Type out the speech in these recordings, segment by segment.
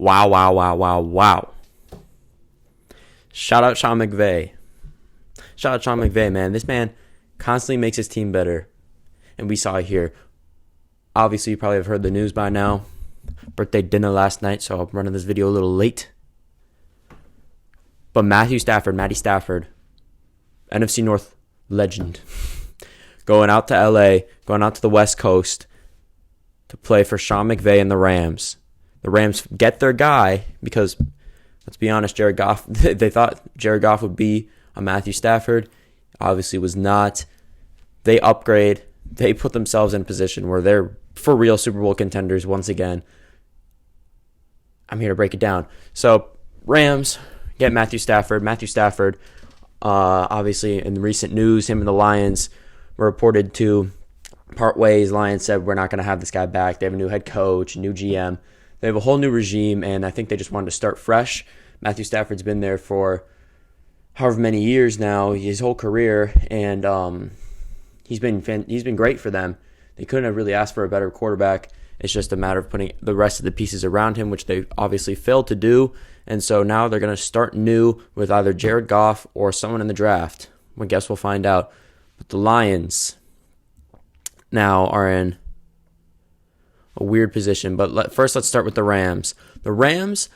Wow, wow, wow, wow, wow. Shout out Sean McVay. Shout out Sean McVay, man. This man constantly makes his team better. And we saw it here. Obviously, you probably have heard the news by now. Birthday dinner last night, so I'm running this video a little late. But Matty Stafford, NFC North legend, going out to LA, going out to the West Coast to play for Sean McVay and the Rams. The Rams get their guy because, let's be honest, Jared Goff, they thought Jared Goff would be a Matthew Stafford. Obviously was not. They upgrade. They put themselves in a position where they're for real Super Bowl contenders once again. I'm here to break it down. So, Rams get Matthew Stafford. Matthew Stafford, obviously in the recent news, him and the Lions were reported to part ways. Lions said, we're not going to have this guy back. They have a new head coach, new GM. They have a whole new regime, and I think they just wanted to start fresh. Matthew Stafford's been there for however many years now, his whole career, and he's been great for them. They couldn't have really asked for a better quarterback. It's just a matter of putting the rest of the pieces around him, which they obviously failed to do. And so now they're going to start new with either Jared Goff or someone in the draft. I guess we'll find out. But the Lions now are in a weird position. But first, let's start with the Rams. The Rams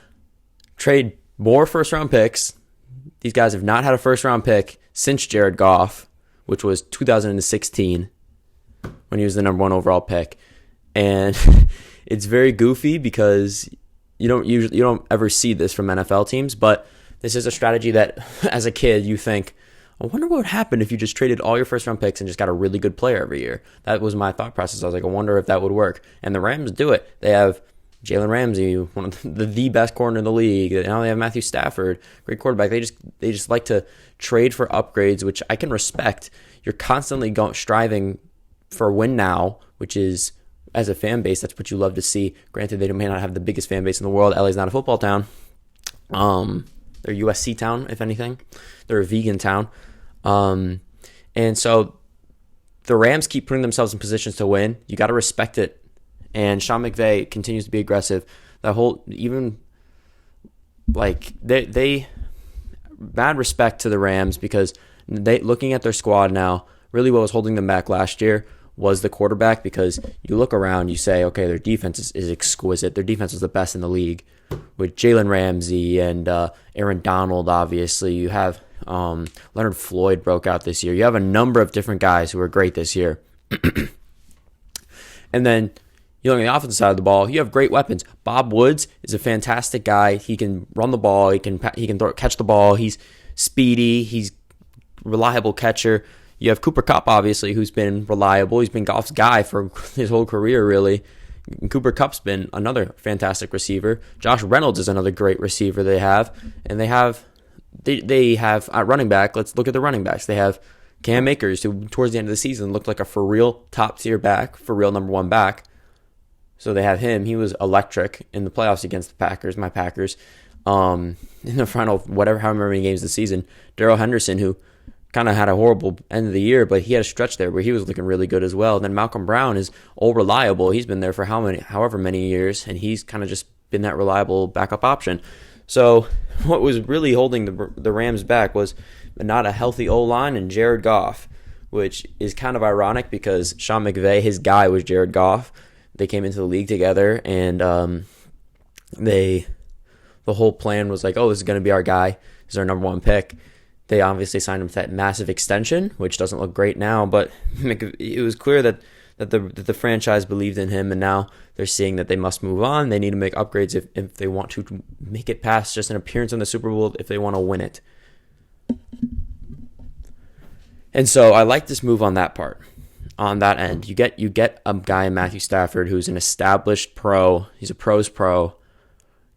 trade more first-round picks. These guys have not had a first-round pick since Jared Goff, which was 2016 when he was the number one overall pick. And it's very goofy because you don't ever see this from NFL teams, but this is a strategy that as a kid you think, I wonder what would happen if you just traded all your first round picks and just got a really good player every year. That was my thought process. I was like, I wonder if that would work. And the Rams do it. They have Jalen Ramsey, one of the best corner in the league. Now they have Matthew Stafford, great quarterback. They just like to trade for upgrades, which I can respect. You're constantly striving for a win now, which is, as a fan base, that's what you love to see. Granted, they may not have the biggest fan base in the world. LA's not a football town. They're a USC town, if anything. They're a vegan town. And so the Rams keep putting themselves in positions to win. You got to respect it. And Sean McVay continues to be aggressive. They bad respect to the Rams because looking at their squad now, really what was holding them back last year was the quarterback, because you look around, you say, okay, their defense is exquisite. Their defense is the best in the league with Jalen Ramsey and Aaron Donald, obviously. You have Leonard Floyd broke out this year. You have a number of different guys who are great this year. And then you look at the offensive side of the ball, you have great weapons. Bob Woods is a fantastic guy. He can run the ball. He can catch the ball. He's speedy. He's a reliable catcher. You have Cooper Kupp, obviously, who's been reliable. He's been Goff's guy for his whole career, really. And Cooper Kupp's been another fantastic receiver. Josh Reynolds is another great receiver they have. And they have at running back, let's look at the running backs. They have Cam Akers, who towards the end of the season looked like a for real top-tier back, for real number one back. So they have him. He was electric in the playoffs against the Packers, my Packers. In the final, however many games this season. Darrell Henderson, who kind of had a horrible end of the year, but he had a stretch there where he was looking really good as well. And then Malcolm Brown is all reliable. He's been there for however many years, and he's kind of just been that reliable backup option. So what was really holding the Rams back was not a healthy O-line and Jared Goff, which is kind of ironic because Sean McVay, his guy was Jared Goff. They came into the league together, and the whole plan was like, oh, this is going to be our guy. This is our number one pick. They obviously signed him to that massive extension, which doesn't look great now, but it was clear that the franchise believed in him, and now they're seeing that they must move on. They need to make upgrades if they want to make it past just an appearance in the Super Bowl, if they want to win it. And so I like this move on that part, on that end. You get a guy in Matthew Stafford who's an established pro. He's a pro's pro.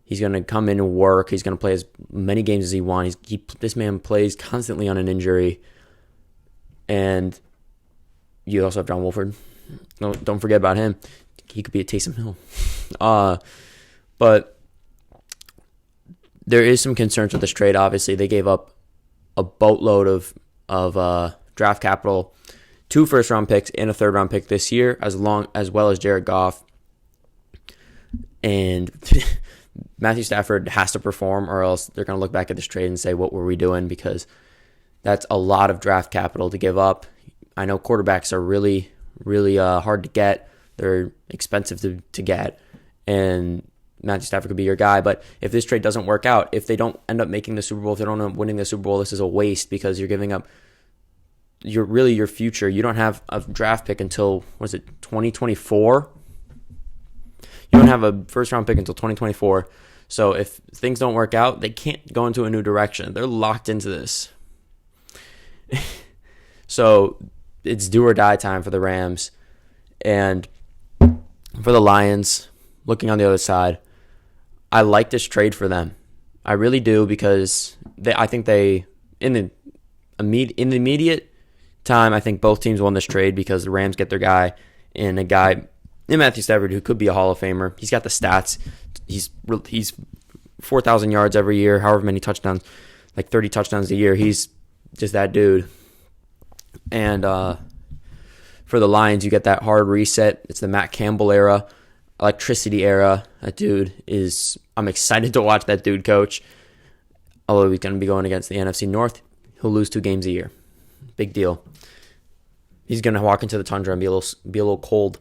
He's going to come in and work. He's going to play as many games as he wants. This man plays constantly on an injury. And you also have John Wolford. No, don't forget about him. He could be at Taysom Hill. But there is some concerns with this trade. Obviously, they gave up a boatload of draft capital, 2 first-round picks and a third-round pick this year, as well as Jared Goff. And Matthew Stafford has to perform, or else they're going to look back at this trade and say, what were we doing? Because that's a lot of draft capital to give up. I know quarterbacks are really, really hard to get. They're expensive to get. And Matthew Stafford could be your guy. But if this trade doesn't work out, if they don't end up making the Super Bowl, if they don't end up winning the Super Bowl, this is a waste because you're giving up your future. You don't have a draft pick until, 2024? You don't have a first-round pick until 2024. So if things don't work out, they can't go into a new direction. They're locked into this. So it's do or die time for the Rams. And for the Lions, looking on the other side, I like this trade for them. I really do, because I think in the immediate time, I think both teams won this trade because the Rams get their guy, and a guy in Matthew Stafford who could be a Hall of Famer. He's got the stats. He's 4,000 yards every year, however many touchdowns, like 30 touchdowns a year. He's just that dude. And for the Lions, you get that hard reset. It's the Matt Campbell era, electricity era. That dude I'm excited to watch that dude coach. Although he's going to be going against the NFC North, he'll lose 2 games a year. Big deal. He's going to walk into the tundra and be a little cold.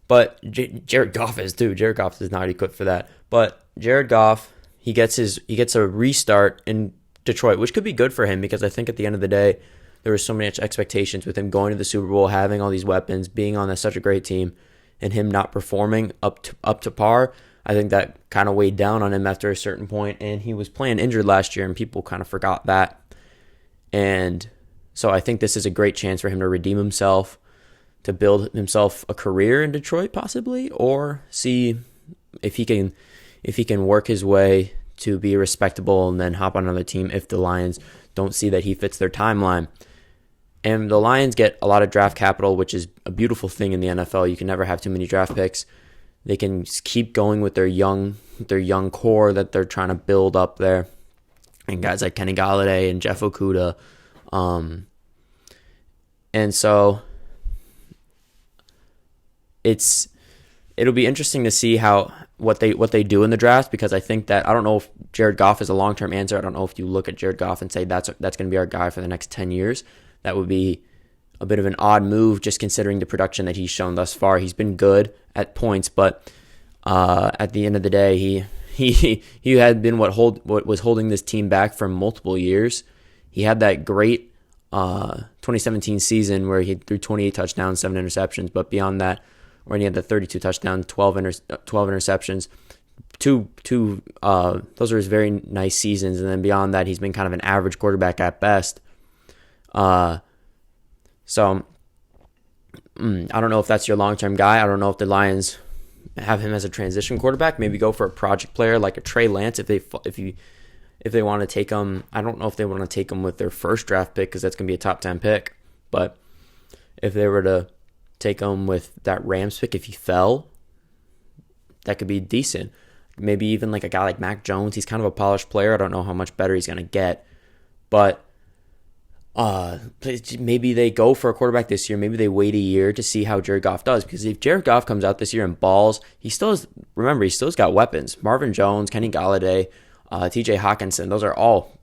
But Jared Goff is too. Jared Goff is not equipped for that. But Jared Goff, he gets a restart in Detroit, which could be good for him, because I think at the end of the day, there was so much expectations with him going to the Super Bowl, having all these weapons, being on such a great team, and him not performing up to par. I think that kind of weighed down on him after a certain point, and he was playing injured last year, and people kind of forgot that. And so I think this is a great chance for him to redeem himself, to build himself a career in Detroit possibly, or see if he can work his way to be respectable and then hop on another team if the Lions don't see that he fits their timeline. And the Lions get a lot of draft capital, which is a beautiful thing in the NFL. You can never have too many draft picks. They can keep going with their young core that they're trying to build up there, and guys like Kenny Golladay and Jeff Okudah. And so it'll be interesting to see what they do in the draft, because I think that, I don't know if Jared Goff is a long-term answer. I don't know if you look at Jared Goff and say that's going to be our guy for the next 10 years. That would be a bit of an odd move, just considering the production that he's shown thus far. He's been good at points, but at the end of the day, he had been what was holding this team back for multiple years. He had that great 2017 season where he threw 28 touchdowns, 7 interceptions, but beyond that, when he had the 32 touchdowns, 12 interceptions, those are his very nice seasons, and then beyond that, he's been kind of an average quarterback at best. So I don't know if that's your long-term guy. I don't know if the Lions have him as a transition quarterback. Maybe go for a project player like a Trey Lance if they want to take him. I don't know if they want to take him with their first draft pick, because that's going to be a top 10 pick. But if they were to take him with that Rams pick, if he fell, that could be decent. Maybe even like a guy like Mac Jones. He's kind of a polished player. I don't know how much better he's going to get. But maybe they go for a quarterback this year. Maybe they wait a year to see how Jared Goff does. Because if Jared Goff comes out this year and balls, he still has got weapons. Marvin Jones, Kenny Golladay, TJ Hawkinson. Those are all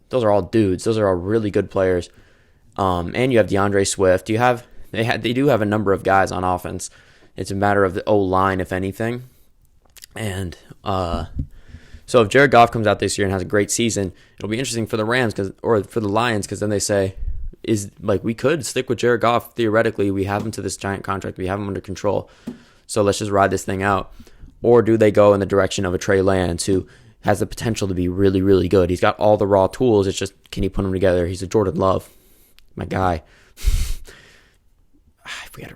dudes. Those are all really good players. And you have DeAndre Swift. They do have a number of guys on offense. It's a matter of the O-line, if anything. And so if Jared Goff comes out this year and has a great season, it'll be interesting for the Rams or for the Lions, because then they say, we could stick with Jared Goff theoretically. We have him to this giant contract. We have him under control. So let's just ride this thing out. Or do they go in the direction of a Trey Lance, who has the potential to be really, really good? He's got all the raw tools. It's just, can he put them together? He's a Jordan Love, my guy. If we had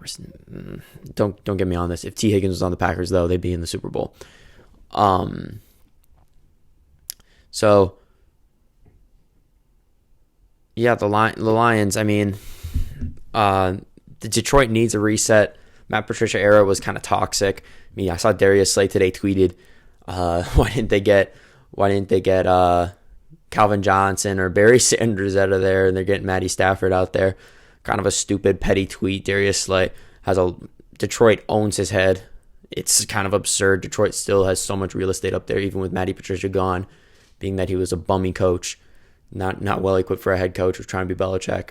don't get me on this. If T. Higgins was on the Packers, though, they'd be in the Super Bowl. So yeah, the Lions. I mean, the Detroit needs a reset. Matt Patricia era was kind of toxic. I mean, I saw Darius Slay today tweeted, why didn't they get Calvin Johnson or Barry Sanders out of there, and they're getting Matty Stafford out there. Kind of a stupid, petty tweet. Darius Slay Detroit owns his head, It's kind of absurd. Detroit still has so much real estate up there, even with Matty Patricia gone, being that he was a bummy coach, not well equipped for a head coach, was trying to be Belichick,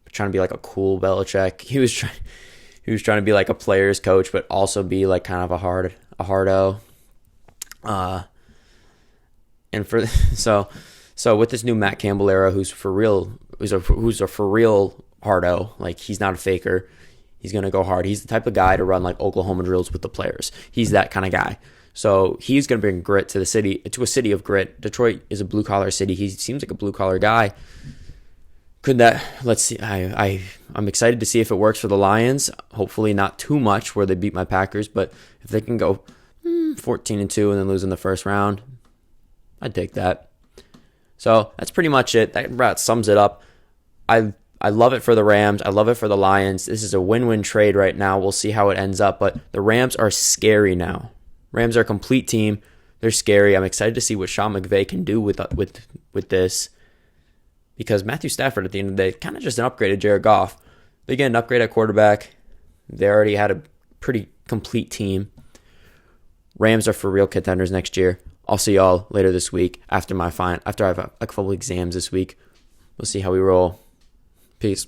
but trying to be like a cool Belichick. He was trying to be like a player's coach, but also be like kind of a hardo. And for so with this new Matt Campbell era, who's for real hardo, like he's not a faker. He's going to go hard. He's the type of guy to run like Oklahoma drills with the players. He's that kind of guy. So he's going to bring grit to a city of grit. Detroit is a blue collar city. He seems like a blue collar guy. Let's see. I'm excited to see if it works for the Lions. Hopefully not too much where they beat my Packers, but if they can go 14-2 and then lose in the first round, I'd take that. So that's pretty much it. That about sums it up. I love it for the Rams. I love it for the Lions. This is a win-win trade right now. We'll see how it ends up, but the Rams are scary now. Rams are a complete team. They're scary. I'm excited to see what Sean McVay can do with this, because Matthew Stafford at the end of the day kind of just an upgrade of Jared Goff. They get an upgrade at quarterback. They already had a pretty complete team. Rams are for real contenders next year. I'll see y'all later this week after I have a couple exams this week. We'll see how we roll. Peace.